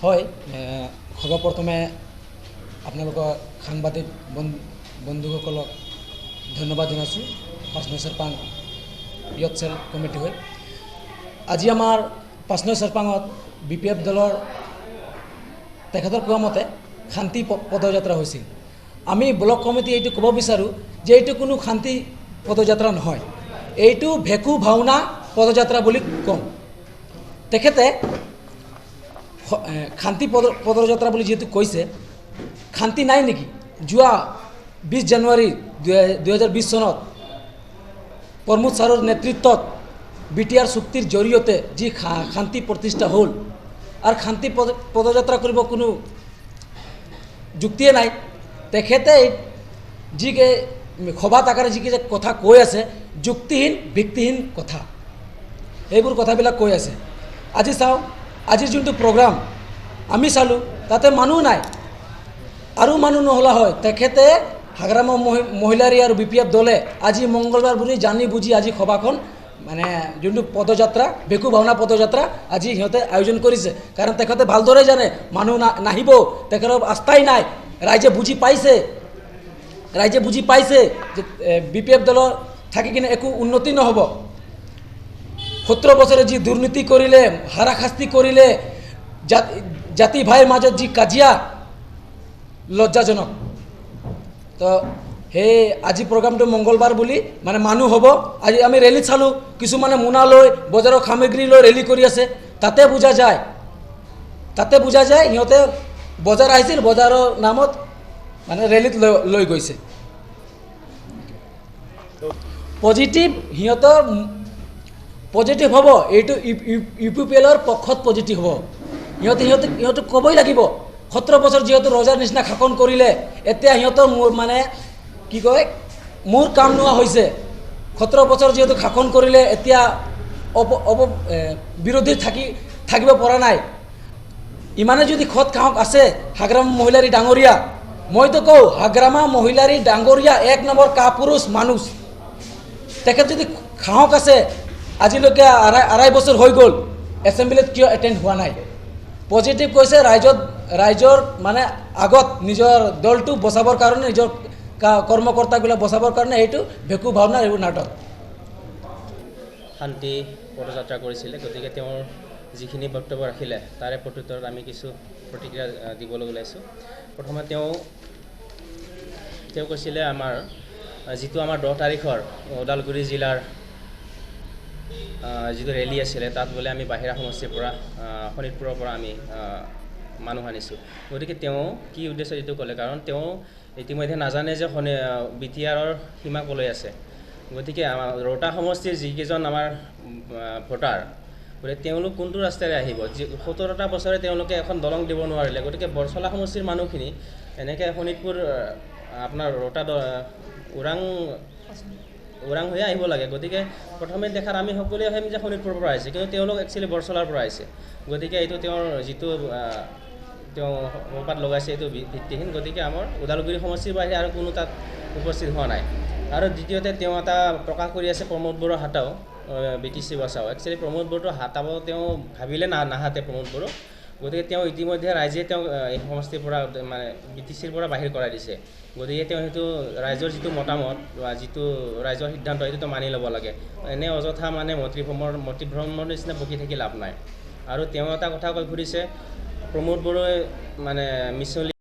হয় সৰ্বপ্ৰথমে আপোনালোকৰ সাংবাদিক বন্ধুসকলক ধন্যবাদ জনাইছোঁ ৫ নং চেৰপাং ইয়থ চেল কমিটি হৈ আজি আমাৰ ৫ নং চেৰপাঙত BPF দলৰ তেখেতৰ কোৱা মতে শান্তি পদযাত্ৰা হৈছিল। আমি ব্লক কমিটি এইটো ক'ব বিচাৰোঁ যে এইটো কোনো শান্তি পদযাত্ৰা নহয়, এইটো ভেকু ভাওনা পদযাত্ৰা বুলি ক'ম। তেখেতে শান্তি পদযাত্ৰা বুলি যেহেতু কৈছে, শান্তি নাই নেকি? যোৱা 20 জানুৱাৰী 2020 চনত প্ৰমোদ ছাৰৰ নেতৃত্বত BTR চুক্তিৰ জৰিয়তে যি শান্তি প্ৰতিষ্ঠা হ'ল আৰু শান্তি পদযাত্ৰা কৰিব কোনো যুক্তিয়ে নাই। তেখেতে যিকে সভাত আকাৰে যিকে কথা কৈ আছে যুক্তিহীন ভিত্তিহীন কথা, এইবোৰ কথাবিলাক কৈ আছে। আজি চাওঁ, আজিৰ যোনটো প্ৰগ্ৰাম আমি চালোঁ তাতে মানুহ নাই, আৰু মানুহ নহ'লা হয় তেখেতে হাগ্ৰামা মহিলাৰী আৰু BPF দলে আজি মংগলবাৰ বুলি জানি বুজি আজি সভাখন মানে যোনটো পদযাত্ৰা ভেকু ভাওনা পদযাত্ৰা আজি সিহঁতে আয়োজন কৰিছে। কাৰণ তেখেতে ভালদৰে জানে মানুহ নাহিব, তেখেতৰ আস্থাই নাই। ৰাইজে বুজি পাইছে যে BPF দলৰ থাকি কিনে একো উন্নতি নহ'ব। 17 বছৰে যি দুৰ্নীতি কৰিলে, হাৰাশাস্তি কৰিলে, জাতি ভাইৰ মাজত যি কাজিয়া, লজ্জাজনক। তো সেই আজি প্ৰগ্ৰামটো মংগলবাৰ বুলি মানে মানুহ হ'ব। আজি আমি ৰেলীত চালোঁ, কিছুমানে মোনা লৈ বজাৰৰ সামগ্ৰী লৈ ৰেলী কৰি আছে। তাতে বুজা যায় সিহঁতে বজাৰ আহিছিল, বজাৰৰ নামত মানে ৰেলীত লৈ গৈছে। সিহঁতৰ পজিটিভ হ'ব, এইটো UPPLৰ পক্ষত পজিটিভ হ'ব। সিহঁতে ক'বই লাগিব 17 বছৰ যিহেতু ৰজাৰ নিচিনা শাসন কৰিলে, এতিয়া সিহঁতৰ মানে কি কয় মোৰ কাম নোহোৱা হৈছে। 17 বছৰ যিহেতু শাসন কৰিলে, এতিয়া বিৰোধী থাকিব পৰা নাই। ইমানে যদি খত সাহস আছে হাগ্ৰামা মহিলাৰী ডাঙৰীয়া, মইতো কওঁ হাগ্ৰামা মহিলাৰী ডাঙৰীয়া 1 নম্বৰ কাপুৰুষ মানুহ। তেখেত যদি সাহস আছে, আজিলৈকে 2.5 বছৰ হৈ গ'ল, এছেম্বলিত কিয় এটেণ্ড হোৱা নাই? পজিটিভ কৈছে ৰাইজৰ মানে আগত নিজৰ দলটো বচাবৰ কাৰণে, নিজৰ কৰ্মকৰ্তাবিলাক বচাবৰ কাৰণে এইটো ভেকু ভাওনা, এইবোৰ নাটক। শান্তি পদযাত্ৰা কৰিছিলে, গতিকে তেওঁৰ যিখিনি বক্তব্য ৰাখিলে তাৰে প্ৰত্যুত্তৰত আমি কিছু প্ৰতিক্ৰিয়া দিবলৈ ওলাইছোঁ। প্ৰথমে তেওঁ কৈছিলে আমাৰ যিটো আমাৰ 10 তাৰিখৰ ওদালগুৰি জিলাৰ যিটো ৰেলী আছিলে, তাত বোলে আমি বাহিৰা সমষ্টিৰ পৰা শোণিতপুৰৰ পৰা আমি মানুহ আনিছোঁ। গতিকে তেওঁ কি উদ্দেশ্য যিটো ক'লে, কাৰণ তেওঁ ইতিমধ্যে নাজানে যে BTRৰ সীমা ক'লৈ আছে। গতিকে ৰৌতা সমষ্টিৰ যিকেইজন আমাৰ ভোটাৰ, গতিকে তেওঁলোক কোনটো ৰাস্তাৰে আহিব? 17টা বছৰে তেওঁলোকে এখন দলং দিব নোৱাৰিলে। গতিকে বৰচলা সমষ্টিৰ মানুহখিনি এনেকৈ শোণিতপুৰ আপোনাৰ ৰৌতা ওৰাং হৈ আহিব লাগে। গতিকে প্ৰথমে দেখাত আমি সকলোৱে ভাবিম যে শোণিতপুৰৰ পৰা আহিছে, কিন্তু তেওঁলোক একচুৱেলি বৰচলাৰ পৰা আহিছে। গতিকে এইটো তেওঁৰ যিটো তেওঁ অপাত লগাইছে এইটো ভিত্তিহীন। গতিকে আমাৰ ওদালগুৰি সমষ্টিৰ বাহিৰে আৰু কোনো তাত উপস্থিত হোৱা নাই। আৰু দ্বিতীয়তে তেওঁ এটা প্ৰকাশ কৰি আছে প্ৰমোদ বড়ো হাতাও, BTC বচাও। একচুৱেলি প্ৰমোদ বড়োটো হাতাব তেওঁ ভাবিলে নাহাতে প্ৰমোদ বড়ো। গতিকে তেওঁ ইতিমধ্যে ৰাইজে তেওঁক এই সমষ্টিৰ পৰা মানে BTCৰ পৰা বাহিৰ কৰাই দিছে। গতিকে তেওঁ সেইটো ৰাইজৰ যিটো মতামত বা যিটো ৰাইজৰ সিদ্ধান্ত, সেইটোতো মানি ল'ব লাগে। এনে অযথা মানে মতিভ্ৰমৰ নিচিনা বকি থাকি লাভ নাই। আৰু তেওঁ এটা কথা কৈ ফুৰিছে, প্ৰমোদ বড়োৱে মানে মিছলি